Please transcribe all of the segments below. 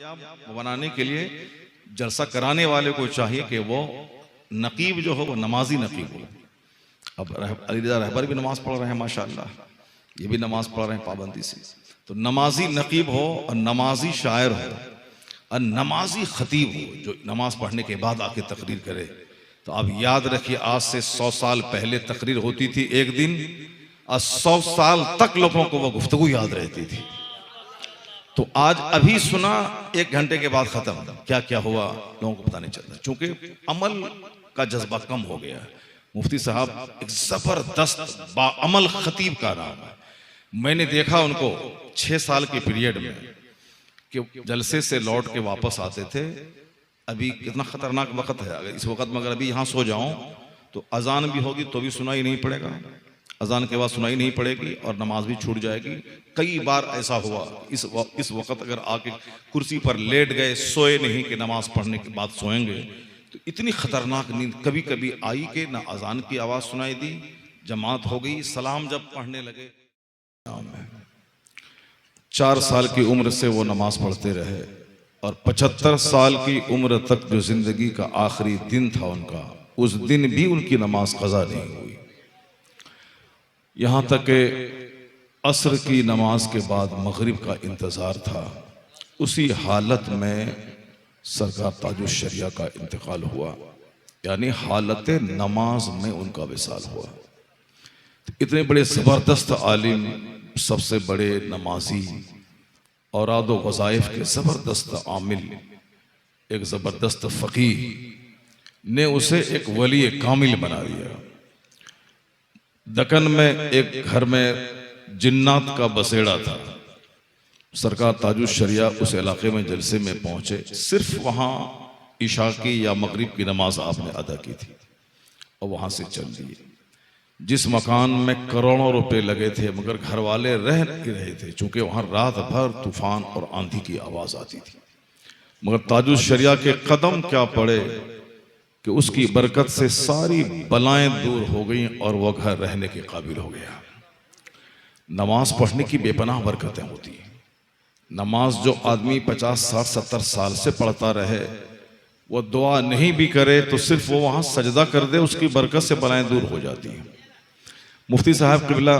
बनाने के लिए जलसा कराने वाले को चाहिए कि वो नकीब जो हो वो नमाजी नकीब हो। अब अली रज़ा रहबर भी नमाज पढ़ रहे हैं माशाअल्लाह, ये भी नमाज पढ़ रहे हैं पाबंदी से। तो नमाजी नकीब हो और नमाजी शायर हो और नमाजी खतीब हो जो नमाज पढ़ने के बाद आके तकरीर करे। तो आप याद रखिए, आज से 100 साल पहले तकरीर होती थी एक दिन और 100 साल तक लोगों को वो गुफ्तगू याद रहती थी। तो आज अभी सुना 1 घंटे के बाद खत्म, क्या क्या हुआ लोगों को पता नहीं चलता, क्योंकि अमल का जज्बा कम हो गया। मुफ्ती साहब एक जबरदस्त बाअमल खतीब का नाम है। मैंने देखा उनको 6 साल के पीरियड में कि जलसे से लौट के वापस आते थे। अभी कितना खतरनाक वक्त है, अगर इस वक्त में अगर अभी यहाँ सो जाऊं तो अजान भी होगी तो भी सुनाई नहीं पड़ेगा, अजान के बाद सुनाई नहीं पड़ेगी और नमाज भी छूट जाएगी। कई बार ऐसा हुआ, इस वक्त अगर आके कुर्सी पर लेट गए, सोए नहीं कि नमाज पढ़ने के बाद सोएंगे, तो इतनी खतरनाक नींद कभी कभी आई कि ना अजान की आवाज़ सुनाई दी, जमात हो गई, सलाम जब पढ़ने लगे। 4 साल की उम्र से वो नमाज पढ़ते रहे और 75 साल की उम्र तक जो जिंदगी का आखिरी दिन था उनका, उस दिन भी उनकी नमाज कज़ा नहीं हुई। यहाँ तक कि असर की नमाज के बाद मगरिब का इंतज़ार था। उसी हालत में सरकार ताजुश शरिया का इंतकाल हुआ, यानी हालत नमाज में उनका विसाल हुआ। इतने बड़े ज़बरदस्त आलिम, सबसे बड़े नमाजी, औराद व वज़ाइफ के ज़बरदस्त आमिल, एक ज़बरदस्त फ़कीह ने उसे एक वली कामिल बना दिया। दक्कन में एक घर में जिन्नात का बसेड़ा था। सरकार ताजुश शरिया उस इलाके में जलसे में पहुंचे, सिर्फ वहाँ इशा की या मगरिब की नमाज आपने अदा की थी और वहाँ से चल दिए। जिस मकान में करोड़ों रुपए लगे थे मगर घर वाले रह नहीं रहे थे, चूंकि वहाँ रात भर तूफान और आंधी की आवाज़ आती थी। मगर ताजुश शरिया के कदम क्या पड़े कि उसकी बरकत से सारी बलाएं दूर हो गई और वह घर रहने के काबिल हो गया। नमाज पढ़ने की बेपनाह बरकतें होती हैं। नमाज जो आदमी 50, 60, 70 साल से पढ़ता रहे, वो दुआ नहीं भी करे तो सिर्फ वो वहाँ सजदा कर दे, उसकी बरकत से बलाएं दूर हो जाती हैं। मुफ्ती साहब क़िबला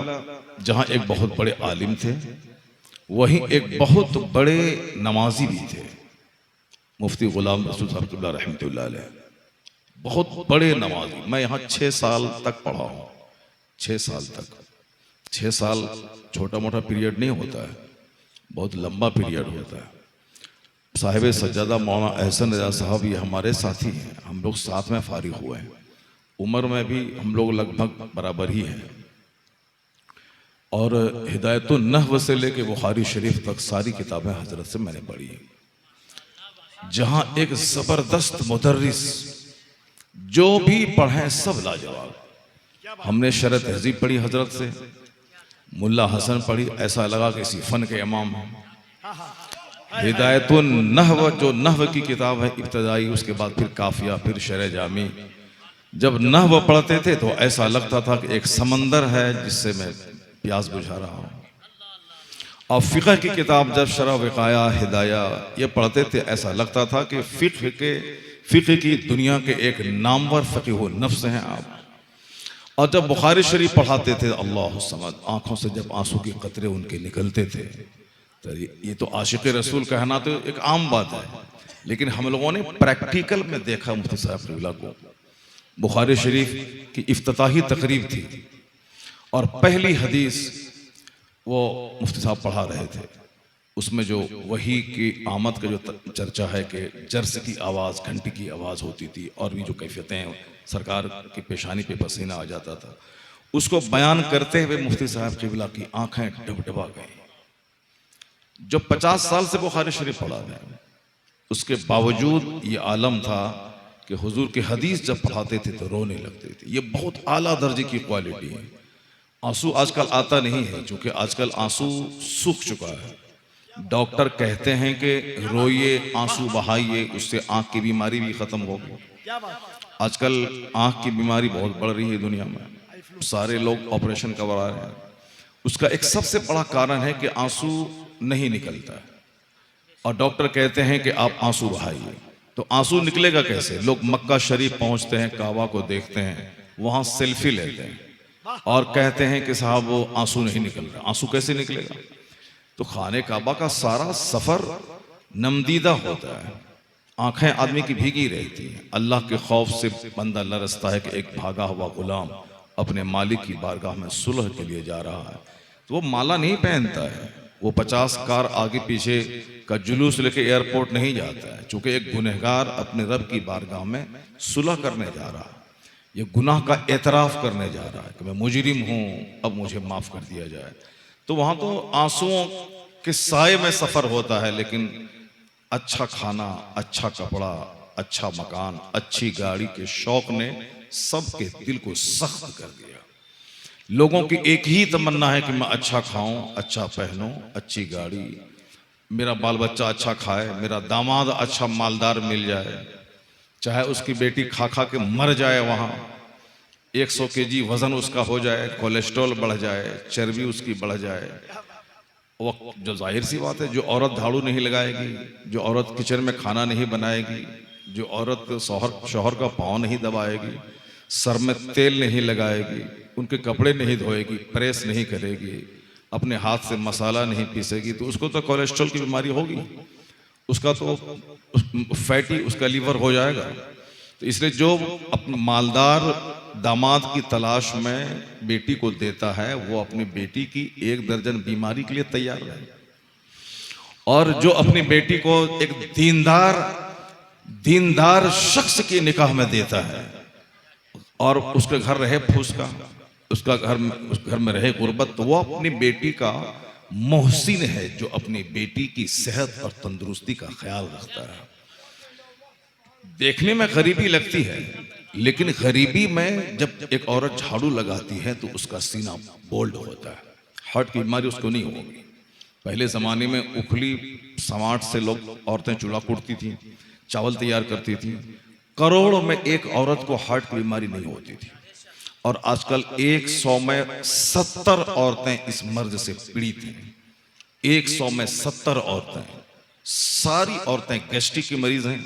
जहाँ एक बहुत बड़े आलिम थे, वहीं एक बहुत बड़े नमाजी भी थे। मुफ्ती गुलाम रसूल साहब क़िबला रहमतुल्लाह अलैह बहुत बड़े नमाजी। मैं यहाँ 6 साल तक पढ़ा हूँ, 6 साल तक। 6 साल छोटा मोटा पीरियड नहीं होता है, बहुत लंबा पीरियड होता है। साहिब सज्जादा मौलाना एहसन रजा साहब ये हमारे साथी हैं, हम लोग साथ में फारिग हुए हैं, उम्र में भी हम लोग लगभग बराबर ही हैं। और हिदायतुन नहव से लेके बुखारी शरीफ तक सारी किताबें हजरत से मैंने पढ़ी हैं। जहाँ एक ज़बरदस्त मुदर्रिस, जो भी पढ़े सब लाजवाब। हमने शरह तहजीब पढ़ी हजरत से, मुल्ला हसन पढ़ी, ऐसा लगा कि किसी फन के इमाम हैं। हिदायतुन नहव जो नहव की किताब है इब्तदाई, उसके बाद फिर काफिया, फिर शरह जामी। जब नहव पढ़ते थे तो ऐसा लगता था कि एक समंदर है जिससे मैं प्यास बुझा रहा हूँ। और फ़िक़ह की किताब जब शरह विकाया, हिदाया ये पढ़ते थे, ऐसा लगता था कि फ़िक़ह की दुनिया के एक नामवर फ़क़ीह नफ्स हैं आप। और जब बुखारी शरीफ पढ़ाते थे, अल्लाह समद, आँखों से जब आंसू के कतरे उनके निकलते थे, तो ये तो आशिक़ रसूल कहना तो एक आम बात है, लेकिन हम लोगों ने प्रैक्टिकल में देखा मुफ्ती साहब क़िबला को। बुखारी शरीफ की इफ्तिताही तकरीब थी और पहली हदीस वो मुफ्ती साहब पढ़ा रहे थे। उसमें जो वही की आमद का जो चर्चा है कि जर्स की आवाज़, घंटी की आवाज़ होती थी और भी जो कैफियतें, सरकार की पेशानी पे पसीना आ जाता था, उसको बयान करते हुए मुफ्ती साहब क़िबला की आंखें डबडबा गई। जो 50 साल से बुखारी शरीफ पढ़ा है, उसके बावजूद ये आलम था कि हुजूर की हदीस जब पढ़ाते थे तो रोने लगते थे। ये बहुत आला दर्जे की क्वालिटी है। आंसू आजकल आता नहीं है, क्योंकि आजकल आंसू सूख चुका है। डॉक्टर कहते हैं कि रोइए, आंसू बहाइए, उससे आंख की बीमारी भी खत्म होगी। आजकल आंख की बीमारी बहुत बढ़ रही है दुनिया में, सारे लोग ऑपरेशन करवा रहे हैं। उसका एक सबसे बड़ा कारण है कि आंसू नहीं निकलता है। और डॉक्टर कहते हैं कि आप आंसू बहाइए। तो आंसू निकलेगा कैसे? लोग मक्का शरीफ पहुंचते हैं, काबा को देखते हैं, वहां सेल्फी लेते हैं और कहते हैं कि साहब वो आंसू नहीं निकल रहा। आंसू कैसे निकलेगा? तो खाने काबा का सारा सफर नमदीदा होता है, आंखें आदमी की भीगी रहती हैं। अल्लाह के खौफ से बंदा लरसता है कि एक भागा हुआ गुलाम अपने मालिक की बारगाह में सुलह के लिए जा रहा है। तो वो माला नहीं पहनता है, वो 50 कार आगे पीछे का जुलूस लेके एयरपोर्ट नहीं जाता है, चूंकि एक गुनहगार अपने रब की बारगाह में सुलह करने जा रहा है, ये गुनाह का एतराफ़ करने जा रहा है कि मैं मुजरिम हूँ, अब मुझे माफ़ कर दिया जाए। तो वहाँ तो आंसुओं के साए में सफ़र होता है, लेकिन अच्छा खाना, अच्छा कपड़ा, अच्छा मकान, अच्छी गाड़ी के शौक ने सबके दिल को सख्त कर दिया। लोगों की एक ही तमन्ना है कि मैं अच्छा खाऊं, अच्छा पहनूं, अच्छी गाड़ी, मेरा बाल बच्चा अच्छा खाए, मेरा दामाद अच्छा मालदार मिल जाए, चाहे उसकी बेटी खा खा के मर जाए, वहाँ 100 केजी वजन उसका हो जाए, कोलेस्ट्रॉल बढ़ जाए, चर्बी उसकी बढ़ जाए। वो जो जाहिर सी बात है, जो औरत झाड़ू नहीं लगाएगी, जो औरत किचन में खाना नहीं बनाएगी, जो औरत शौहर का पाँव नहीं दबाएगी, सर में तेल नहीं लगाएगी, उनके कपड़े नहीं धोएगी, प्रेस नहीं करेगी, अपने हाथ से मसाला नहीं पीसेगी, तो उसको तो कोलेस्ट्रॉल की बीमारी होगी, उसका तो फैटी उसका लीवर हो जाएगा। तो इसलिए जो अपने मालदार दामाद की तलाश में बेटी को देता है, वो अपनी बेटी की 1 दर्जन बीमारी के लिए तैयार है। और जो अपनी बेटी को एक दीनदार शख्स की निकाह में देता है और उसके घर रहे फूसका, उस घर में रहे गुर्बत, तो वो अपनी बेटी का मोहसिन है, जो अपनी बेटी की सेहत और तंदुरुस्ती का ख्याल रखता है। देखने में गरीबी लगती है, लेकिन गरीबी में जब एक औरत झाड़ू लगाती है तो उसका सीना बोल्ड होता है, हार्ट की बीमारी उसको नहीं होगी। पहले ज़माने में उखली समाट से लोग औरतें चूल्हा कूटती थी, चावल तैयार करती थी, करोड़ों में एक औरत को हार्ट की बीमारी नहीं होती थी। और आजकल 100 में 70 औरतें इस मर्ज से पीड़ित हैं। 100 में 70 औरतें, सारी औरतें गैस्ट्रिक की मरीज हैं,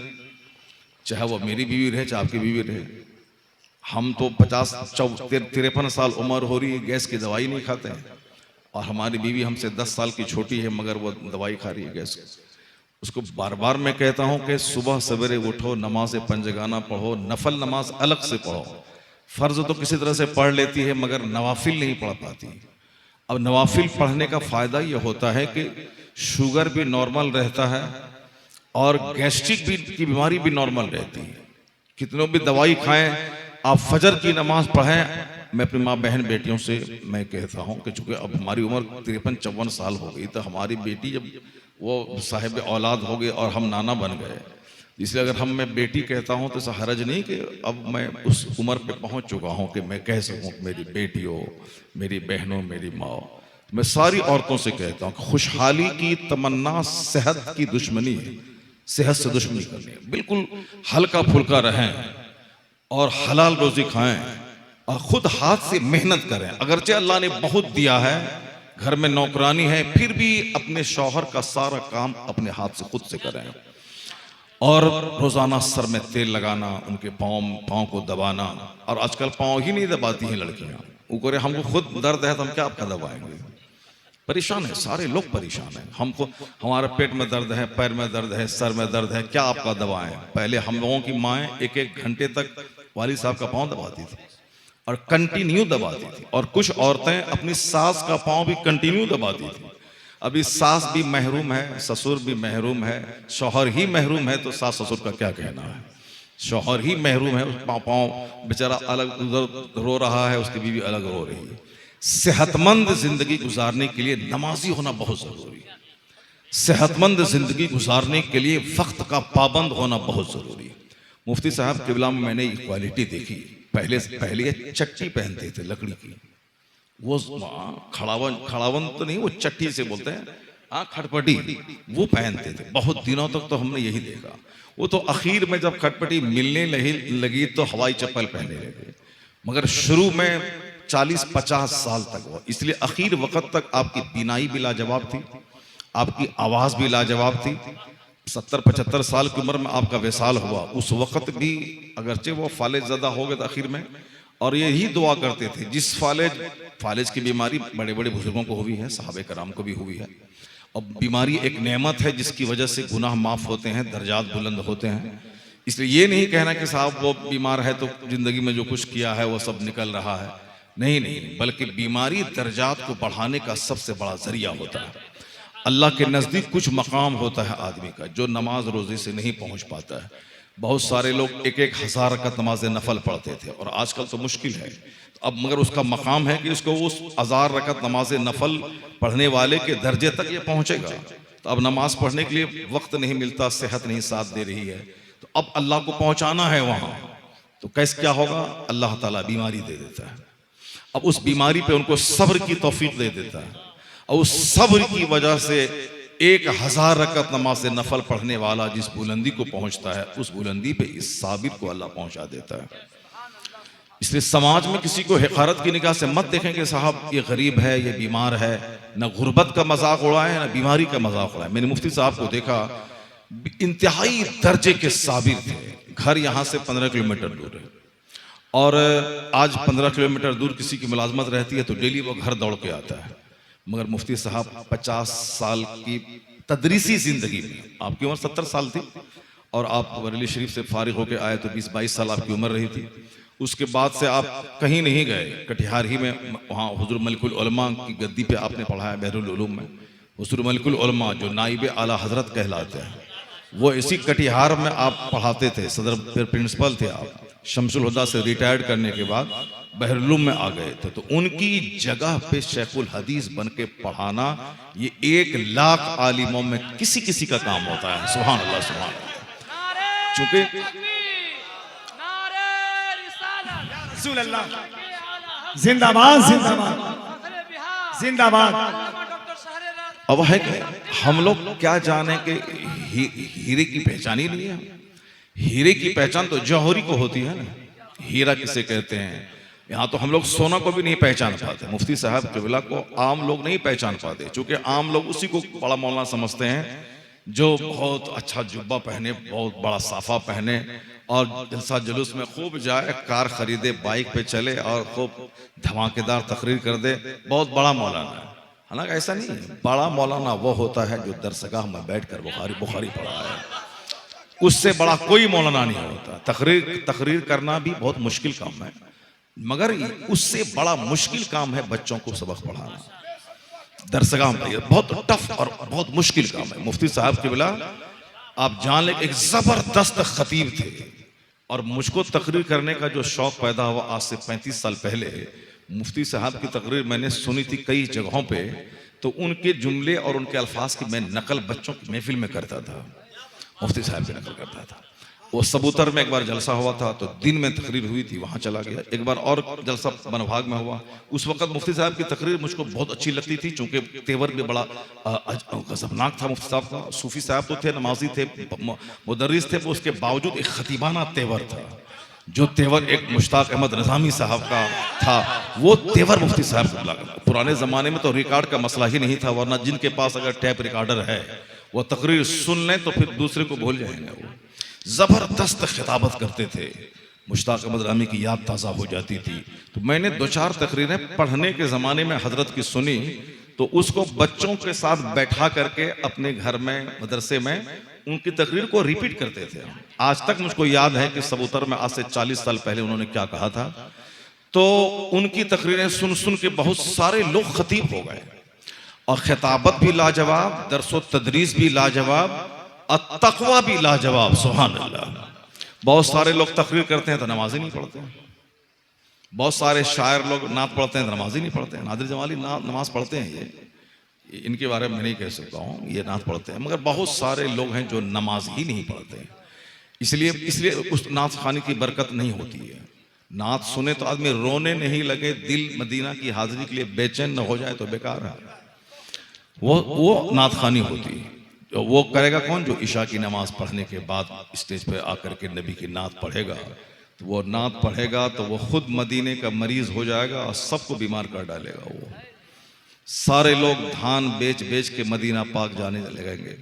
चाहे वो मेरी बीवी रहे, चाहे आपकी बीवी रहे। हम तो 53 साल उम्र हो रही है, गैस की दवाई नहीं खाते हैं, और हमारी बीवी हमसे 10 साल की छोटी है, मगर वो दवाई खा रही है गैस। उसको बार बार मैं कहता हूं कि सुबह सवेरे उठो, नमाज पंजगाना पढ़ो, नफल नमाज अलग से पढ़ो। फर्ज तो किसी तरह से पढ़ लेती है, मगर नवाफिल नहीं पढ़ पाती। अब नवाफिल पढ़ने का फायदा यह होता है कि शुगर भी नॉर्मल रहता है और गैस्ट्रिक भी की बीमारी भी नॉर्मल रहती है। कितनों भी दवाई खाएं, आप फजर की नमाज पढ़ें। मैं अपनी माँ बहन बेटियों से मैं कहता हूं कि चूंकि अब हमारी उम्र 53-54 साल हो गई, तो हमारी बेटी जब वो साहिब औलाद हो गए और हम नाना बन गए, इसलिए अगर हम मैं बेटी कहता हूं तो ऐसा हरज नहीं कि अब मैं उस उम्र पे पहुंच चुका हूं कि मैं कह सकूं मेरी बेटियों, मेरी बहनों, मेरी माँ। मैं सारी औरतों से कहता हूं कि खुशहाली की तमन्ना सेहत की दुश्मनी है, सेहत से दुश्मनी करनी है। बिल्कुल हल्का फुल्का रहें और हलाल रोजी खाएं और खुद हाथ से मेहनत करें। अगरचे अल्लाह ने बहुत दिया है, घर में नौकरानी है, फिर भी अपने शौहर का सारा काम अपने हाथ से खुद से करें। और रोजाना सर में तेल लगाना, उनके पाँव को दबाना। और आजकल पाँव ही नहीं दबाती हैं लड़कियां, वो कह रहे हमको खुद दर्द है तो हम क्या आपका दबाएंगे। परेशान है, सारे लोग परेशान हैं। हमको हमारे पेट में दर्द है, पैर में दर्द है, सर में दर्द है, क्या आपका दबाएं। पहले हम लोगों की माएँ 1-1 घंटे तक वाली साहब का पाँव दबाती थी और कंटिन्यू दबाती थी। और कुछ औरतें अपनी सास का पाँव भी कंटिन्यू दबाती थी। अभी सास भी महरूम है, ससुर भी महरूम है, शौहर ही महरूम है, तो सास ससुर का क्या कहना है। शौहर ही महरूम है, उस पाँव बेचारा अलग उधर रो रहा है, उसकी बीवी अलग रो रही है। सेहतमंद जिंदगी गुजारने के लिए नमाजी होना बहुत जरूरी है। सेहतमंद जिंदगी गुजारने के लिए वक्त का पाबंद होना बहुत जरूरी है। मुफ्ती साहब किबला में मैंने इक्वालिटी देखी। पहले चट्टी पहनते थे लकड़ी की, वो खड़ावन तो नहीं, वो चट्टी से बोलते हैं, खटपटी, वो पहनते थे। बहुत दिनों तक तो हमने यही देखा। वो तो आखिर में जब खटपटी मिलने लगी तो हवाई चप्पल पहनने लगे, मगर शुरू में 40-50 साल तक वो, इसलिए आखिर वक्त तक आपकी बीनाई भी लाजवाब थी, आपकी आवाज़ भी लाजवाब थी। 70-75 साल की उम्र में आपका विसाल हुआ, उस वक़्त भी अगरचे वो फालिज ज़दा हो गए आखिर में, और यही दुआ करते थे जिस फालिज की बीमारी बड़े बड़े बुजुर्गों को हुई है, सहाबे कराम को भी हुई है। और बीमारी एक नेमत है जिसकी वजह से गुनाह माफ़ होते हैं, दर्जात बुलंद होते हैं। इसलिए ये नहीं कहना कि साहब वो बीमार है तो ज़िंदगी में जो कुछ किया है वो सब निकल रहा है, नहीं नहीं, बल्कि बीमारी दर्जात को बढ़ाने का सबसे बड़ा जरिया होता है। अल्लाह के नज़दीक कुछ मकाम होता है आदमी का जो नमाज रोज़े से नहीं पहुंच पाता है। बहुत सारे लोग एक 1000 रकत नमाज नफल पढ़ते थे और आजकल तो मुश्किल है, अब मगर उसका मकाम है कि उसको उस 1000 रकत नमाज नफल पढ़ने वाले के दर्जे तक ये पहुंचेगा। तो अब नमाज पढ़ने के लिए वक्त नहीं मिलता, सेहत नहीं साथ दे रही है, तो अब अल्लाह को पहुंचाना है वहां, तो कैसे क्या होगा? अल्लाह ताला बीमारी दे देता है। अब उस बीमारी पे उनको सब्र की तौफीक दे देता है, और उस सब्र की वजह से 1000 रकत नमाज नफल पढ़ने वाला जिस बुलंदी को पहुंचता है, उस बुलंदी पे इस साबिर को अल्लाह पहुंचा देता है। इसलिए समाज में किसी को हक़ारत की निगाह से मत देखें कि साहब ये गरीब है, ये बीमार है। न गुर्बत का मजाक उड़ाए, न बीमारी का मजाक उड़ाए। मैंने मुफ्ती साहब को देखा, इंतहाई दर्जे के साबिर थे। घर यहाँ से 15 किलोमीटर दूर है, और आज 15 किलोमीटर दूर किसी की मुलाजमत रहती है तो डेली वो घर दौड़ के आता है। मगर मुफ्ती साहब 50 साल की तदरीसी जिंदगी में, आपकी उम्र 70 साल थी और आप बरेली शरीफ से फारिग होकर आए तो 20-22 साल आपकी उम्र रही थी। उसके बाद से आप कहीं नहीं गए, कटिहार ही में वहाँ हुज़ूर मलिकुल उलमा की गद्दी पे आपने पढ़ाया बहरुल उलूम में। हुज़ूर मलिकुल उलमा जो नाइब आला हजरत कहलाते हैं, वो इसी कटिहार में आप पढ़ाते थे, सदर प्रिंसिपल थे आप। शमसुल हुदा से रिटायर्ड करने के बाद बहरुल उलूम में आ गए थे, तो उनकी जगह पे शेखुल हदीस बन के पढ़ाना, ये 1 लाख आलिमों में किसी किसी का काम होता है। सुभान अल्लाह, सुभान अल्लाह। चूंकि जिंदाबाद जिंदाबाद जिंदाबाद। अब है कि हम लोग क्या जाने कि हीरे की पहचान ही नहीं है। हीरे की पहचान तो जौहरी को होती है ना, हीरा किसे कहते हैं। यहाँ तो हम लोग सोना को भी नहीं पहचान पाते। मुफ्ती साहब क़िबला को आम लोग नहीं पहचान पाते, क्योंकि आम लोग उसी को बड़ा मौलाना समझते हैं जो बहुत अच्छा जुब्बा पहने, बहुत बड़ा साफा पहने और जलसा जुलूस में खूब जाए, कार खरीदे, बाइक पे चले और खूब धमाकेदार तकरीर कर दे, बहुत बड़ा मौलाना है। हालांकि ऐसा नहीं है। बड़ा मौलाना वो होता है जो दरसगाह में बैठकर बुखारी पढ़ा है, उससे बड़ा कोई मौलाना नहीं होता। तकरीर करना भी बहुत मुश्किल काम है, मगर उससे बड़ा मुश्किल काम है बच्चों को सबक पढ़ाना। दरसगाह में बहुत टफ और बहुत मुश्किल काम है। मुफ्ती साहब क़िबला आप जान लें, एक जबरदस्त खतीब थे, और मुझको तकरीर करने का जो शौक पैदा हुआ आज से 35 साल पहले, मुफ्ती साहब की तकरीर मैंने सुनी थी कई जगहों पे, तो उनके जुमले और उनके अल्फाज की मैं नकल बच्चों की महफिल में करता था, मुफ्ती साहब की नकल करता था। वो सबूतर में एक बार जलसा हुआ था तो दिन में तकरीर हुई थी, वहाँ चला गया। एक बार और जलसा बनभाग में हुआ, उस वक्त मुफ्ती साहब की तकरीर मुझको बहुत अच्छी लगती थी, चूँकि तेवर भी बड़ा गजबनाक था मुफ्ती साहब का। सूफी साहब तो थे, नमाजी थे, मुदर्रिस थे, उसके बावजूद एक खतीबाना तेवर था। जो तेवर एक मुश्ताक अहमद निज़ामी साहब का था, वो तेवर मुफ्ती साहब को लगा। पुराने ज़माने में तो रिकॉर्ड का मसला ही नहीं था, वरना जिनके पास अगर टैप रिकॉर्डर है वो तकरीर सुन लें तो फिर दूसरे को भूल जाएंगे। वो जबरदस्त खिताबत करते थे, मुश्ताक अहमद रामी की याद ताज़ा हो जाती थी। तो मैंने 2-4 तकरीरें पढ़ने के ज़माने में हजरत की सुनी, तो उसको बच्चों के साथ बैठा करके अपने घर में, मदरसे में उनकी तकरीर को रिपीट करते थे। आज तक मुझको याद है कि सबूतर में आज से 40 साल पहले उन्होंने क्या कहा था। तो उनकी तकरीरें सुन सुन के बहुत सारे लोग खतीब हो गए, और खिताबत भी लाजवाब, दरसो तदरीस भी लाजवाब, तकवा भी लाजवाब। सुभान अल्लाह। बहुत सारे लोग तकरीर करते हैं तो नमाज ही नहीं पढ़ते हैं। बहुत सारे शायर लोग नात पढ़ते हैं तो नमाज ही नहीं पढ़ते हैं। नादिर जमाली नमाज पढ़ते हैं, ये इनके बारे में नहीं कह सकता हूँ, ये नात पढ़ते हैं। मगर बहुत सारे लोग हैं जो नमाज ही नहीं पढ़ते हैं। इसलिए उस नात खाने की बरकत नहीं होती है। नात सुने तो आदमी रोने नहीं लगे, दिल मदीना की हाजिरी के लिए बेचैन न हो जाए तो बेकार है। वो नात खानी होती है। तो वो करेगा कौन? जो इशा की नमाज पढ़ने के बाद स्टेज पे आकर के नबी की नात पढ़ेगा। तो वो नात पढ़ेगा तो वो खुद मदीने का मरीज हो जाएगा और सबको बीमार कर डालेगा वो। सारे लोग धान बेच बेच के मदीना पाक जाने लगेंगे।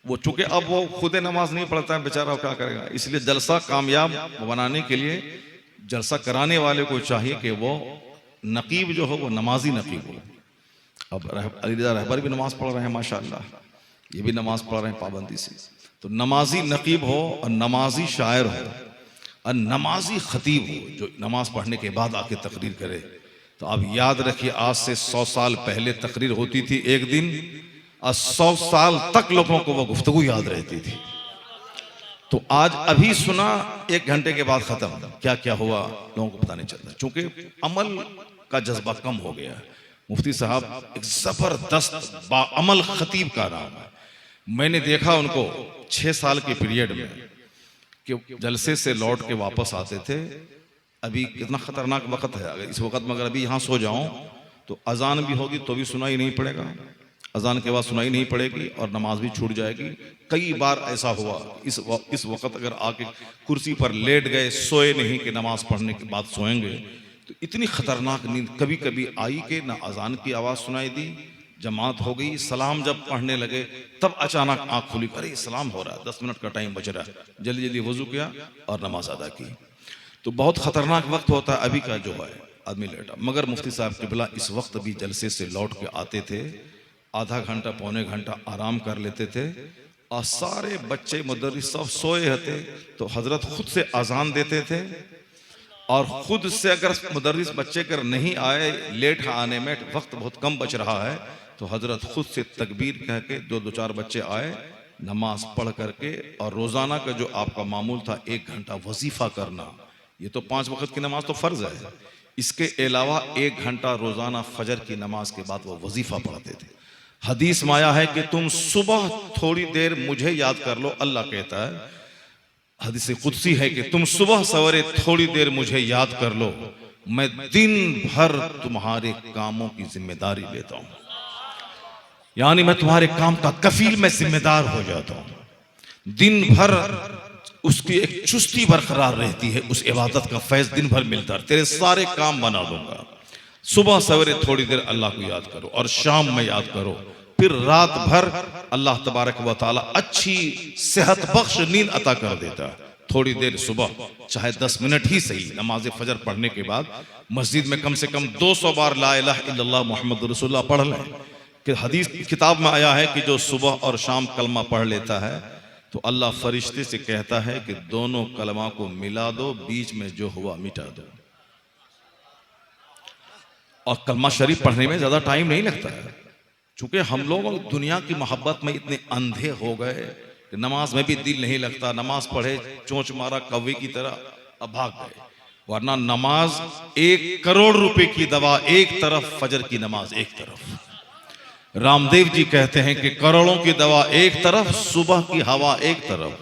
वो चूंकि अब वो खुद नमाज नहीं पढ़ता है बेचारा, क्या करेगा। इसलिए जलसा कामयाब बनाने के लिए जलसा कराने वाले को चाहिए कि वो नकीब जो हो वो नमाजी नकीब हो। अब अली रज़ा रहबर भी नमाज पढ़ रहे हैं माशाअल्लाह, ये भी नमाज पढ़ रहे हैं पाबंदी से। तो नमाजी नकीब हो और नमाजी शायर हो और नमाजी खतीब हो जो नमाज पढ़ने के बाद आके तकरीर करे। तो आप याद रखिए, आज से 100 साल पहले तकरीर होती थी एक दिन, और 100 साल तक लोगों को वो गुफ्तगू याद रहती थी। तो आज अभी सुना, 1 घंटे के बाद खत्म, क्या क्या हुआ लोगों को पता नहीं चलता, क्योंकि अमल का जज्बा कम हो गया है। मुफ्ती साहब एक जबरदस्त बाअमल खतीब का नाम है। मैंने देखा उनको 6 साल के पीरियड में कि जलसे से लौट के वापस आते थे। अभी कितना खतरनाक वक्त है, अगर इस वक्त में अगर अभी यहाँ सो जाऊं तो अजान भी होगी तो भी सुनाई नहीं पड़ेगा, अजान के बाद सुनाई नहीं पड़ेगी और नमाज भी छूट जाएगी। कई बार ऐसा हुआ, इस वक्त अगर आके कुर्सी पर लेट गए, सोए नहीं कि नमाज पढ़ने के बाद सोएंगे, तो इतनी खतरनाक नींद कभी कभी आई कि ना अजान की आवाज़ सुनाई दी, जमात हो गई, सलाम जब पढ़ने लगे तब अचानक आँख खुली, अरे सलाम हो रहा है, 10 मिनट का टाइम बच रहा है, जल्दी जल्दी वजू किया और नमाज अदा की। तो बहुत खतरनाक वक्त होता है अभी का जो है, आदमी लेटा। मगर मुफ्ती साहब क़िबला इस वक्त भी जलसे से लौट के आते थे, आधा घंटा पौने घंटा आराम कर लेते थे और सारे बच्चे मुदर्रिस सब सोए रहते तो हजरत खुद से अजान देते थे। और खुद से अगर मुदर्रिस बच्चे कर नहीं आए, लेट आने में वक्त बहुत कम बच रहा है, तो हजरत खुद से तकबीर कह के 2-4 बच्चे आए, नमाज पढ़ करके, और रोज़ाना का जो आपका मामूल था 1 घंटा वजीफ़ा करना, ये तो 5 वक्त की नमाज तो फ़र्ज है, इसके अलावा 1 घंटा रोज़ाना फजर की नमाज के बाद वो वजीफ़ा पढ़ते थे। हदीस में आया है कि तुम सुबह थोड़ी देर मुझे याद कर लो, अल्लाह कहता है, हदीस कुदसी है कि तुम सुबह सवेरे थोड़ी देर मुझे याद कर लो, मैं दिन भर तुम्हारे कामों की जिम्मेदारी लेता हूं, यानी मैं तुम्हारे काम का कफील, मैं जिम्मेदार हो जाता हूं। दिन भर उसकी एक चुस्ती बरकरार रहती है, उस इबादत का फैज दिन भर मिलता है, तेरे सारे काम बना दूंगा। सुबह सवेरे थोड़ी देर अल्लाह को याद करो और शाम में याद करो, फिर रात भर अल्लाह तबारक व तआला अच्छी सेहत बख्श नींद अता कर देता है। थोड़ी देर सुबह, चाहे 10 मिनट ही सही, नमाज फजर पढ़ने के बाद मस्जिद में कम से कम 200 बार ला इलाहा इल्लल्लाह मुहम्मद रसूलुल्लाह पढ़ लें। कि हदीस किताब में आया है कि जो सुबह और शाम कलमा पढ़ लेता है तो अल्लाह फरिश्ते से कहता है कि दोनों कलमा को मिला दो, बीच में जो हुआ मिटा दो। और कलमा शरीफ पढ़ने में ज्यादा टाइम नहीं लगता है, चूंकि हम लोग दुनिया की मोहब्बत में इतने अंधे हो गए कि नमाज में भी दिल नहीं लगता, नमाज पढ़े चोंच मारा कौवे की तरह, अब भाग गए। वरना नमाज 1 करोड़ रुपए की दवा, एक तरफ फजर की नमाज एक तरफ। रामदेव जी कहते हैं कि करोड़ों की दवा एक तरफ, सुबह की हवा एक तरफ।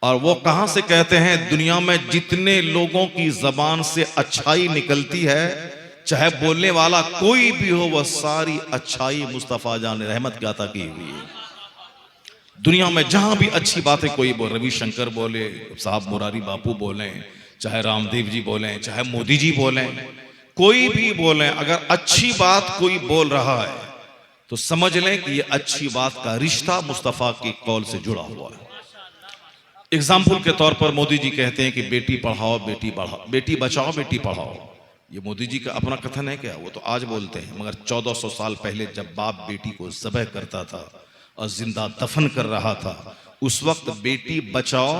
और वो कहां से कहते हैं, दुनिया में जितने लोगों की जबान से अच्छाई निकलती है, चाहे बोलने वाला कोई भी हो, वह सारी अच्छाई मुस्तफा जान रहमत की अता की हुई है। दुनिया में जहां भी अच्छी बातें कोई बोले, रविशंकर बोले, साहब मुरारी बापू बोले, चाहे रामदेव जी बोले, चाहे मोदी जी बोले, कोई भी बोले, अगर अच्छी बात कोई बोल रहा है तो समझ लें कि यह अच्छी बात का रिश्ता मुस्तफा की कौल से जुड़ा हुआ है। एग्जाम्पल के तौर पर मोदी जी कहते हैं कि बेटी पढ़ाओ बेटी बढ़ाओ, बेटी बचाओ बेटी पढ़ाओ। ये मोदी जी का अपना कथन है क्या? वो तो आज बोलते हैं, मगर 1400 साल पहले जब बाप बेटी को ज़बह करता था और जिंदा दफन कर रहा था, उस वक्त बेटी बचाओ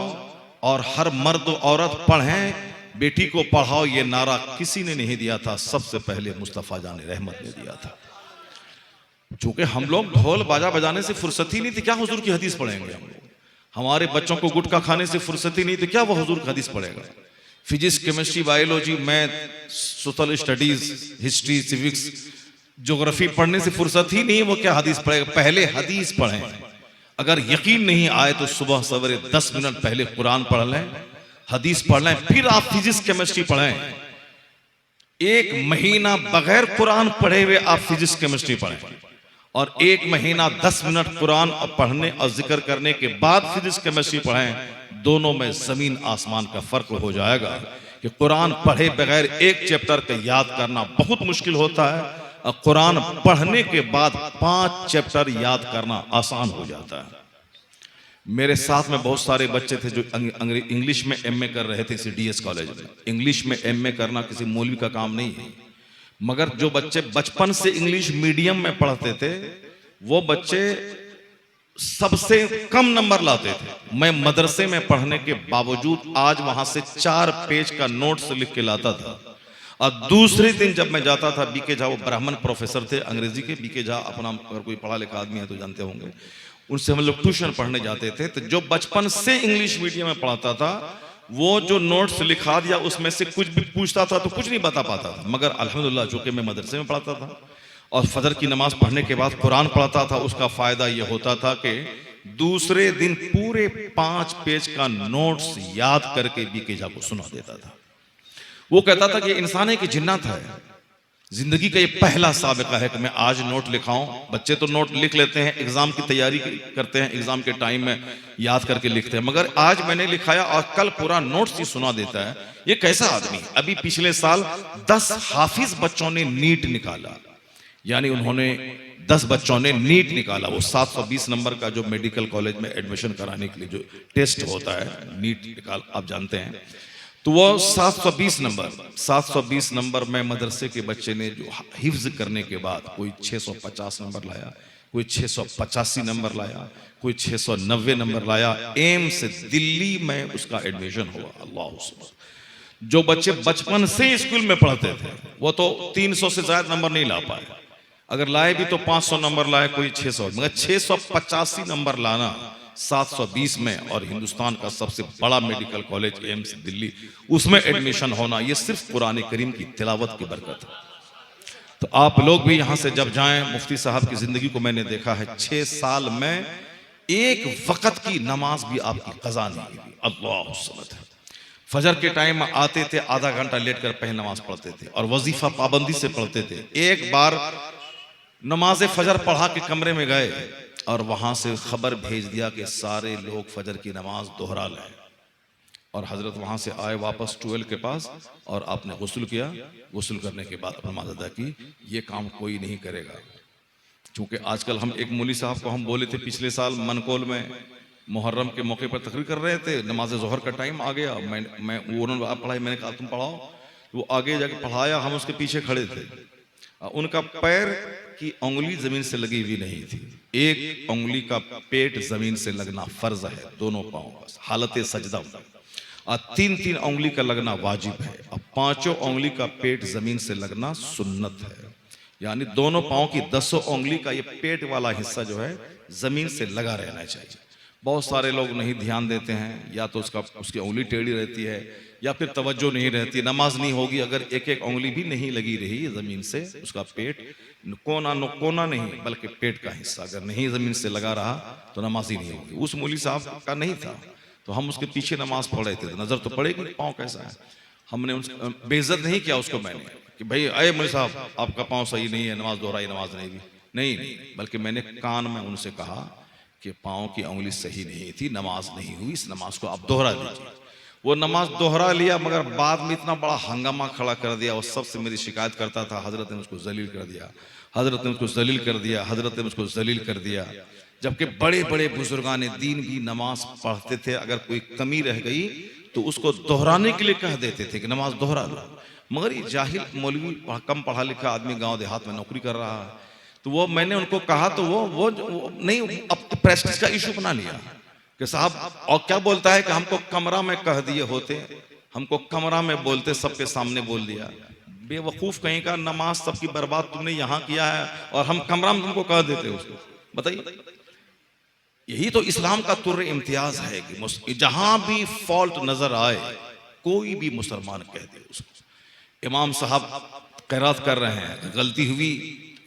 और हर मर्द औरत पढ़ें, बेटी को पढ़ाओ, ये नारा किसी ने नहीं दिया था, सबसे पहले मुस्तफा जान रहमत ने दिया था। चूंकि हम लोग ढोल बाजा बजाने से फुर्सत ही नहीं थी, क्या हुजूर की हदीस पढ़ेंगे हम लोग? हमारे बच्चों को गुटखा खाने से फुर्सत ही नहीं थी, क्या वो हुजूर की हदीस पढ़ेगा? Physics, chemistry, biology, math, social studies, history, civics, geography पढ़ने से फुर्सत ही नहीं, वो क्या हदीस पढ़ेगा? पहले हदीस पढ़ें। अगर यकीन नहीं आए तो सुबह सवेरे 10 मिनट पहले कुरान पढ़ लें, हदीस पढ़ लें, फिर आप फिजिक्स केमिस्ट्री पढ़ें। 1 महीना बगैर कुरान पढ़े हुए आप फिजिक्स केमिस्ट्री पढ़ें, और 1 महीना 10 मिनट कुरान पढ़ने और जिक्र करने के बाद फिजिक्स केमिस्ट्री पढ़ें। दोनों में जमीन आसमान का फर्क हो जाएगा कि कुरान पढ़े बगैर एक चैप्टर का याद करना बहुत मुश्किल होता है, कुरान पढ़ने के बाद 5 चैप्टर याद करना आसान हो जाता है। मेरे साथ में बहुत सारे बच्चे थे जो इंग्लिश में एमए कर रहे थे डीएस कॉलेज में। इंग्लिश में एमए करना किसी मौलवी का काम नहीं है, मगर जो बच्चे बचपन से इंग्लिश मीडियम में पढ़ते थे वो बच्चे सबसे कम नंबर लाते थे। मैं मदरसे में पढ़ने के बावजूद आज वहां से 4 पेज का नोट्स लिख के लाता था, और दूसरे दिन जब मैं जाता था, बीके झा वो ब्राह्मण प्रोफेसर थे अंग्रेजी के, बीके झा अपना अगर कोई पढ़ा लिखा आदमी है तो जानते होंगे, उनसे हम लोग ट्यूशन पढ़ने जाते थे। तो जो बचपन से इंग्लिश मीडियम में पढ़ाता था वो जो नोट्स लिखा दिया उसमें से कुछ भी पूछता था तो कुछ नहीं बता पाता था, मगर अल्हम्दुलिल्लाह चूंकि मैं मदरसे में पढ़ाता था और फजर की नमाज पढ़ने के बाद कुरान पढ़ता था, उसका फायदा यह होता था कि दूसरे दिन पूरे 5 पेज का नोट्स याद करके बीके झा को सुना देता था। वो कहता था कि इंसान है कि जिन्नात है। जिंदगी का ये पहला साबिका है कि मैं आज नोट लिखाऊं। बच्चे तो नोट लिख लेते हैं, एग्जाम की तैयारी करते हैं, एग्जाम के टाइम में याद करके लिखते हैं, मगर आज मैंने लिखाया और कल पूरा नोट्स ही सुना देता है। ये कैसा आदमी? अभी पिछले साल 10 हाफिज बच्चों ने नीट निकाला, यानी उन्होंने 10 बच्चों ने नीट निकाला। वो 720 नंबर का जो मेडिकल कॉलेज में एडमिशन कराने के लिए जो टेस्ट होता है नीट निकाल, आप जानते हैं, तो वो 720 नंबर में मदरसे के बच्चे ने जो हिफ्ज करने के बाद कोई 650 नंबर लाया, कोई 685 नंबर लाया, कोई 690 नंबर लाया। एम्स से दिल्ली में उसका एडमिशन हुआ। अल्लाह। जो बच्चे बचपन से स्कूल में पढ़ते थे वो तो 300 से ज्यादा नंबर नहीं ला पाए, अगर लाए भी तो 500 नंबर लाए, कोई 600, मगर 685 नंबर लाना 720 में, और हिंदुस्तान का सबसे बड़ा मेडिकल कॉलेज एम्स दिल्ली, उसमें एडमिशन होना, ये सिर्फ कुरान करीम की तिलावत की बरकत है। तो आप लोग भी यहां से जब जाएं, मुफ्ती साहब की जिंदगी को मैंने देखा है, 6 साल में एक वक्त की नमाज भी आपकी कज़ा नहीं हुई। अल्लाह समद। फजर के टाइम आते थे, आधा घंटा लेट कर पहले नमाज पढ़ते थे और वजीफा पाबंदी से पढ़ते थे। एक बार नमाज फजर पढ़ा के कमरे में गए और वहां से खबर भेज दिया कि सारे लोग फजर की नमाज दोहरा लें, और हजरत वहां से आए वापस ट्वेल के पास और आपने गुस्ल किया। गुस्ल करने के बाद नमाज अदा की। ये काम कोई नहीं करेगा, क्योंकि आजकल हम एक मौलवी साहब को हम बोले थे पिछले साल मनकोल में मुहर्रम के मौके पर तकरीर कर रहे थे, नमाज जोहर का टाइम आ गया, मैं उन्होंने आप पढ़ाई, मैंने कहा तुम पढ़ाओ, वो आगे जाके पढ़ाया, हम उसके पीछे खड़े थे। उनका पैर की उंगली जमीन से लगी हुई नहीं थी, एक उंगली का पेट जमीन से लगना फर्ज है, दोनों पांव का हालत सजदा, और 3-3 उंगली का लगना वाजिब है, और 5 उंगली का पेट जमीन से लगना सुन्नत है। यानी दोनों पांव की 10 उंगली का ये पेट वाला हिस्सा जो है जमीन से लगा रहना चाहिए। बहुत सारे लोग नहीं ध्यान देते हैं, या तो उसकी उंगली टेढ़ी रहती है या फिर तवज्जो नहीं रहती, नमाज नहीं होगी अगर एक उंगली भी नहीं लगी रही जमीन से। उसका पेट कोना नहीं बल्कि पेट का हिस्सा अगर नहीं जमीन से लगा रहा तो नमाज ही नहीं होगी। उस मौलवी साहब का नहीं था, तो हम उसके पीछे नमाज पढ़ रहे थे, नजर तो पड़ेगी पाँव कैसा है। हमने उसको बेइज्जत नहीं किया उसको, मैंने कि भाई अरे मौलवी साहब आपका पाँव सही नहीं है, नमाज दोहराई, नमाज नहीं, बल्कि मैंने कान में उनसे कहा कि पाँव की उंगली सही नहीं थी, नमाज नहीं हुई, इस नमाज को आप दोहरा दीजिए। वो नमाज दोहरा लिया, मगर बाद में इतना बड़ा हंगामा खड़ा कर दिया, वो सबसे मेरी शिकायत करता था, हजरत ने उसको जलील कर दिया, हजरत ने उसको जलील कर दिया, हजरत ने उसको जलील कर दिया। जबकि बड़े बड़े बुजुर्गान दीन भी नमाज पढ़ते थे, अगर कोई कमी रह गई तो उसको दोहराने के लिए कह देते थे कि नमाज दोहरा लो। मगर ये जाहिल मौलवी, कम पढ़ा लिखा आदमी गाँव देहात में नौकरी कर रहा है, तो वो मैंने उनको कहा तो वो नहीं, अब प्रेस्टीज का इशू बना लिया कि साहब, और क्या बोलता है कि हमको कमरा में कह दिए होते, हमको कमरा में बोलते, सबके सामने बोल दिया। बेवकूफ कहीं का, नमाज सबकी बर्बाद तुमने यहाँ किया है और हम कमरा में तुमको कह देते उसको। बताइए, यही तो इस्लाम का तुर्र इम्तियाज है कि जहां भी फॉल्ट नजर आए कोई भी मुसलमान कह दे उसको। इमाम साहब क़िरात कर रहे हैं, गलती हुई,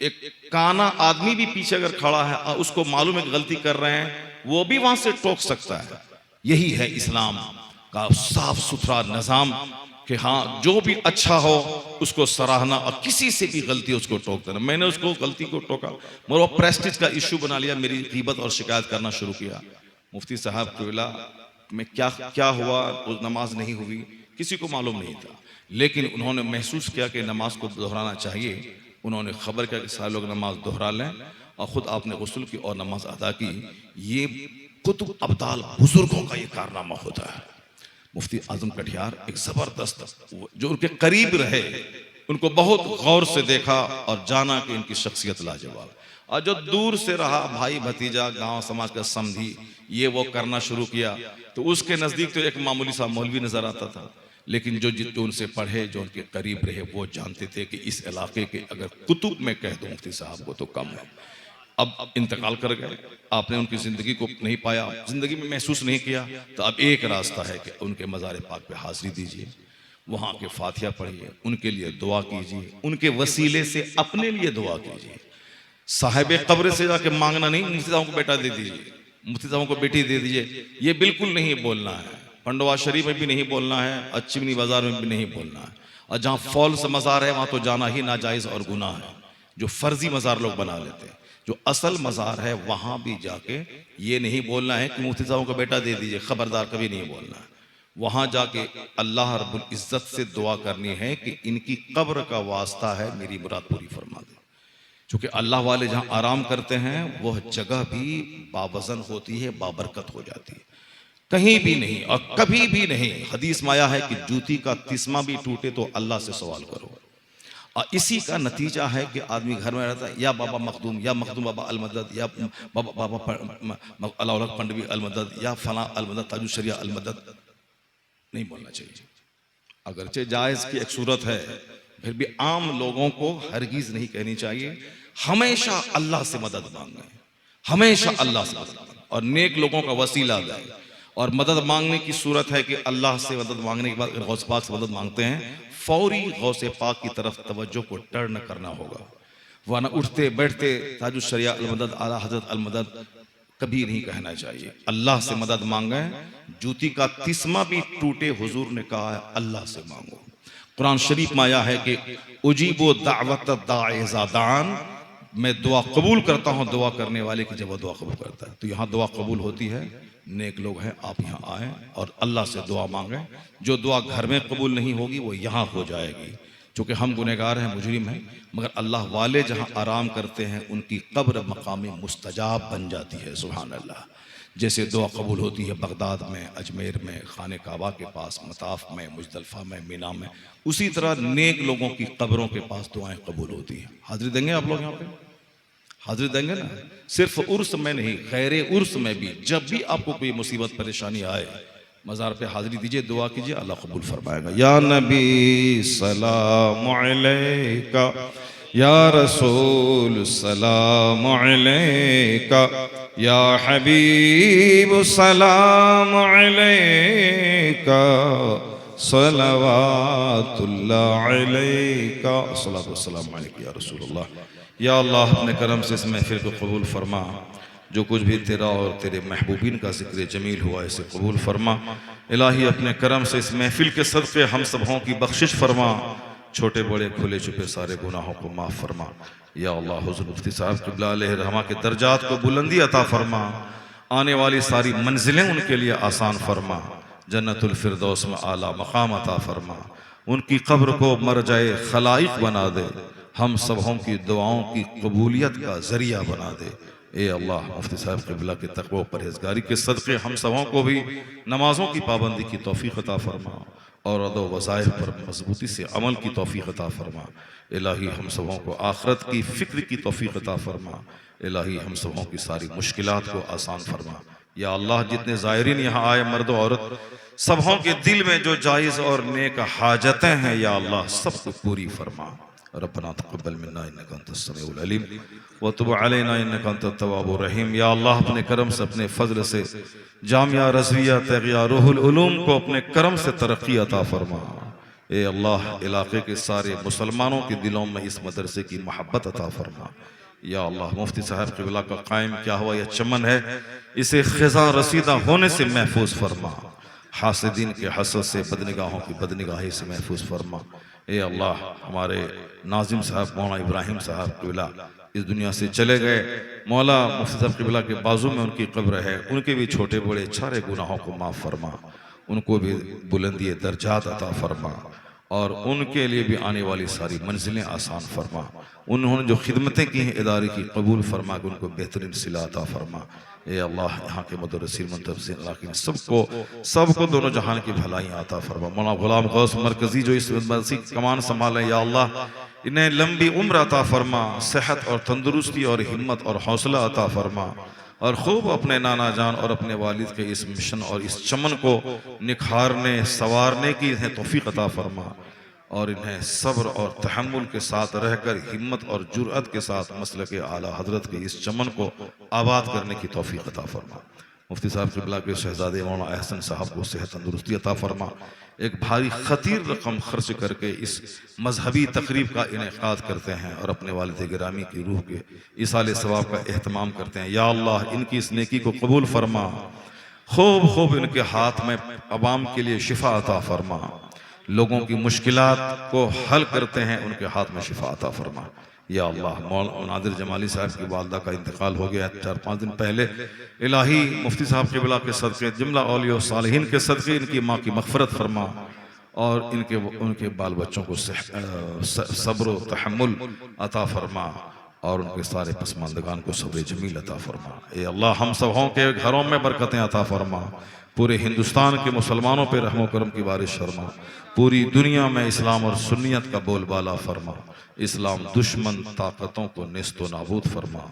एक काना आदमी भी पीछे अगर खड़ा है और उसको मालूम है गलती कर रहे हैं, वो भी वहां से टोक सकता है। यही है इस्लाम का साफ सुथरा निजाम कि हाँ, जो भी अच्छा हो उसको सराहना और किसी से भी गलती उसको टोक देना। मैंने उसको गलती को टोका, मगर वो प्रेस्टीज का इशू बना लिया, मेरी गीबत और शिकायत करना शुरू किया। मुफ्ती साहब ट्वेला में क्या हुआ, उस नमाज नहीं हुई, किसी को मालूम नहीं था, लेकिन उन्होंने महसूस किया कि नमाज को दोहराना चाहिए। उन्होंने खबर किया कि सारे लोग नमाज दोहरा लें और ख़ुद आपने गुस्ल की और नमाज अदा की। ये कुतुब अब्दाल बुजुर्गों का ये कारनामा होता है। मुफ्ती आजम कटियार एक ज़बरदस्त, जो उनके करीब रहे, उनको बहुत गौर से देखा और जाना कि इनकी शख्सियत लाजवाब। और जो दूर से रहा, भाई भतीजा गांव समाज का समधी, ये वो करना शुरू किया, तो उसके नज़दीक तो एक मामूली सा मौलवी नज़र आता था। लेकिन जो उनसे पढ़े, जो उनके करीब रहे, वो जानते थे कि इस इलाके के अगर कुतुब में कह दो मुफ्ती साहब को तो कम है। अब इंतकाल कर गए, आपने उनकी ज़िंदगी को नहीं पाया, ज़िंदगी में महसूस नहीं किया, तो अब एक रास्ता है कि उनके मज़ार पाक पे हाज़िरी दीजिए, वहाँ के फातिहा पढ़िए, उनके लिए दुआ कीजिए, उनके वसीले से अपने लिए दुआ कीजिए। साहिब कब्र से जाके मांगना नहीं, मुफ्ती साहब को बेटा दे दीजिए, मुफ्ती साहब को बेटी दे दीजिए, ये बिल्कुल नहीं बोलना है। पंडवा शरीफ में भी नहीं बोलना है, अच्छी बाजार में भी नहीं बोलना है। और जहाँ फॉल्स मज़ार है वहाँ तो जाना ही नाजायज़ और गुनाह है, जो फर्जी मज़ार लोग बना लेते हैं। जो असल मज़ार है वहाँ भी जाके ये नहीं बोलना है कि मुफ्ती साहब को बेटा दे दीजिए, खबरदार, कभी नहीं बोलना है। वहाँ जाके अल्लाह रब्बुल इज़्ज़त से दुआ करनी है कि इनकी कब्र का वास्ता है, मेरी मुराद पूरी फरमा दे। चूँकि अल्लाह वाले जहाँ आराम करते हैं वह जगह भी बावज़न होती है, बाबरकत हो जाती है। कहीं भी नहीं और कभी भी नहीं। हदीस में आया है कि जूती का तिस्मा भी टूटे तो अल्लाह से सवाल करो। और इसी का नतीजा है कि आदमी घर में रहता है, या बाबा मखदूम, या मखदूम बाबा अलमदद, या बाबा अलाउल पंडवी अलमदद, या फला अलमदद, ताजुल शरिया अलमदद। नहीं बोलना चाहिए। अगरचे जायज़ की एक सूरत है, फिर भी आम लोगों को हरगिज़ नहीं कहनी चाहिए। हमेशा अल्लाह से मदद मांगें, हमेशा अल्लाह से मदद मांगें, और नेक लोगों का वसीला दें। और मदद मांगने की सूरत है कि अल्लाह से मदद मांगने के बाद गौस पाक से मदद मांगते हैं, फौरी गौस पाक की तरफ तवज्जो को टर्न करना होगा, वरना उठते बैठते ताजुल शरिया अलमदद, आला हजरत अलमदद कभी नहीं कहना चाहिए। अल्लाह से मदद मांगें। जूती का तिस्मा भी टूटे, हुजूर ने कहा है अल्लाह से मांगो। कुरान शरीफ में आया है कि उजीबो दावत दाइज़ा दान, मैं दुआ कबूल करता हूँ दुआ करने वाले की जब वो दुआ कबूल करता है। तो यहाँ दुआ कबूल होती है, नेक लोग हैं, आप यहाँ आएँ और अल्लाह से दुआ मांगें। जो दुआ घर में कबूल नहीं होगी वो यहाँ हो जाएगी। चूँकि हम गुनहगार हैं, मुजरिम हैं, मगर अल्लाह वाले जहाँ आराम करते हैं उनकी कब्र मकाम मुस्तजाब बन जाती है। सुभान अल्लाह। जैसे दुआ कबूल होती है बगदाद में, अजमेर में, खाने काबा के पास, मताफ में, मुजदलफा में, मीना में, उसी तरह नेक लोगों की कब्रों के पास दुआएं कबूल होती हैं। हाजिरी देंगे आप लोग यहाँ पे? हाजिरी देंगे ना? सिर्फ उर्स में नहीं, गैर उर्स में भी जब भी आपको कोई मुसीबत परेशानी आए, मज़ार पे हाजिरी दीजिए, दुआ कीजिए, अल्लाह कबूल फरमाएगा। या नबी सलाम अलैका, या रसूल सलाम अलैका, या हबीब सलाम अलैका, सलवातुल्लाह अलैका, सल्लल्लाहु वसल्लम अलैका या रसूलुल्लाह। या अल्लाह अपने करम से इस महफिल को कबूल फरमा। जो कुछ भी तेरा और तेरे महबूबीन का जिक्र जमील हुआ इसे कबूल फरमा। इलाही अपने करम से इस महफिल के सदक़े हम सबों की बख्शिश फरमा। छोटे बड़े खुले छुपे सारे गुनाहों को माफ़ फरमा। या अल्लाह हुज़ूर मुफ्ती साहब क़िबला अलैहि रहमा के दर्जात को बुलंदी अता फरमा। आने वाली सारी मंजिलें उनके लिए आसान फरमा। जन्नतुल फिरदौस में आला मकाम अता फरमा। उनकी कब्र को मरजाए खलाइक बना दे। हम सबों की दुआओं की कबूलियत का ज़रिया बना दे। ए अल्लाह मुफ्ती साहब क़िबला के तक़वा परहेज़गारी के सदक़े हम सबों को भी नमाज़ों की पाबंदी की तौफ़ीक़ अता फरमा और अदो वज़ाइफ़ पर मजबूती से अमल की तौफ़ीक़ अता फरमा। इलाही हम सबों को आखिरत की फ़िक्र की तौफ़ीक़ अता फरमा। इलाही हम सबों की सारी मुश्किलात को आसान फरमा। या अल्लाह जितने ज़ायरीन यहाँ आए, मर्द औरत, सबों के दिल में जो जायज़ और नेक हाजतें हैं या अल्लाह सबको पूरी फरमा। रब्बना तक़ब्बल मिन्ना इन्नका अंतस समीउल अलीम व तुब अलैना इन्नका अंतत तव्वाबुर रहीम। या अल्लाह अपने करम से, अपने फजल से जामिया रज़विया तग़िया रूहुल उलूम को अपने करम से तरक्की अता फरमा। ए अल्लाह इलाके के सारे मुसलमानों के दिलों में इस मदरसे की मोहब्बत अता फरमा। या अल्लाह मुफ्ती साहब क़िबला का कायम क्या हुआ यह चमन है, इसे ख़िज़ा रसीदा होने से महफूज फरमा। हासिदीन के हसद से, बदनिगाहों की बदनिगाही से महफूज फरमा। ए अल्लाह हमारे नाजिम साहब मौलाना इब्राहिम साहब क़िबला इस दुनिया से चले गए। मौला मुफ्ती साहब क़िबला के बाजू में उनकी कब्र है, उनके भी छोटे बड़े सारे गुनाहों को माफ़ फरमा। उनको भी बुलंदी दर्जात अता फरमा। और उनके लिए भी आने वाली सारी मंजिलें आसान फरमा। उन्होंने जो खिदमतें की हैं इदारे की कबूल फरमा कि उनको बेहतरीन सिला अता फरमा। ए अल्लाह यहाँ के मुदर्रिसीन मुंतज़िर इलाक़े में सबको दोनों जहान की भलाई अता फरमा। मौलाना गुलाम गौस मरकज़ी जो इस मस्जिद कमान संभाले, या अल्लाह इन्हें लंबी उम्र अता फरमा, सेहत और तंदुरुस्ती और हिम्मत और हौसला अता फरमा, और खूब अपने नाना जान और अपने वालिद के इस मिशन और इस चमन को निखारने संवारने की इन्हें तौफीक अता फरमा, और इन्हें सब्र और तहम्मुल के साथ रहकर हिम्मत और जुर्अत के साथ मसलक आला हजरत के इस चमन को आबाद करने की तौफीक अता फरमा। मुफ्ती साहब क़िबला के शहजादे मौलाना अहसन साहब को सेहत तंदुरुस्ती अता फरमा। एक भारी खतीर रकम खर्च करके इस मजहबी तकरीब का इनेकाद करते हैं और अपने वालिद गिरामी की रूह के इसाले सवाब का एहतमाम करते हैं। या अल्लाह इनकी इस नेकी को कबूल फरमा, खूब इनके हाथ में अवाम के लिए शिफा अता फरमा, लोगों की मुश्किलात को हल करते हैं उनके हाथ में शिफा अता फरमा। या अल्लाह मौलाना नादिर जमाली साहब की वालदा का इंतकाल हो गया 4-5 दिन पहले। इलाही मुफ्ती साहब क़िबला के सदक़े जुमला औलिया सालिहीन के सदक़े इनकी माँ की मग़फ़िरत फरमा, और उनके बाल बच्चों को सब्र व तहम्मुल अता फरमा, और उनके सारे पसमानदगान को सब्र जमील अता फरमा। ए अल्लाह हम सबों के घरों में बरकतें अता फरमा, पूरे हिंदुस्तान के मुसलमानों पर रहमो करम की बारिश फरमा, पूरी दुनिया में इस्लाम और सुन्नियत का बोलबाला फरमा, इस्लाम दुश्मन ताकतों को नेस्तो नाबूद फरमा,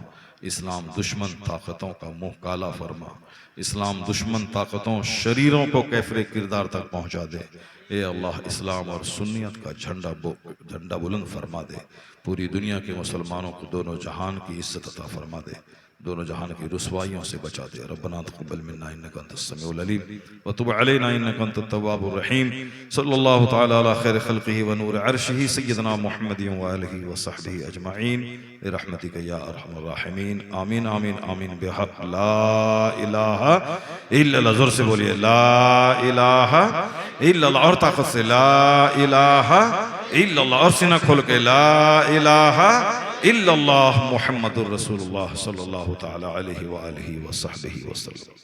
इस्लाम दुश्मन ताकतों का मुंह काला फरमा, इस्लाम दुश्मन ताकतों शरीरों को कैफरे किरदार तक पहुंचा दे। ए अल्लाह इस्लाम और सुन्नियत का झंडा बुलंद फरमा दे, पूरी दुनिया के मुसलमानों को दोनों जहान की इज्जत अता फरमा दे, दोनों जहान की रुसवाइयों से बचा दे। रब्बना तक़ब्बल मिन्ना इन्नका अंतस समीउल अलीम व तुब अलैना इन्नका अंतत तव्वाबुर रहीम। सल्लल्लाहु तआला अला खैर खल्क़िही व नूर अर्शिही सय्यदना मुहम्मदिन व आलिहि व सहबिही अजमईन बिरहमतिका या अरहमर राहिमीन। आमीन आमीन आमीन बिहक़ ला इलाहा इल्लल्लाह। ज़ोर से बोलिए ला इलाहा इल्लल्लाह, और ताकत से ला इलाहा इल्लल्लाह, और सीना खोल के ला इलाहा इल्लल्लाह मुहम्मदुर रसूलुल्लाह सल्लल्लाहु तआला अलैहि व आलिहि व सहबिही वसल्लम।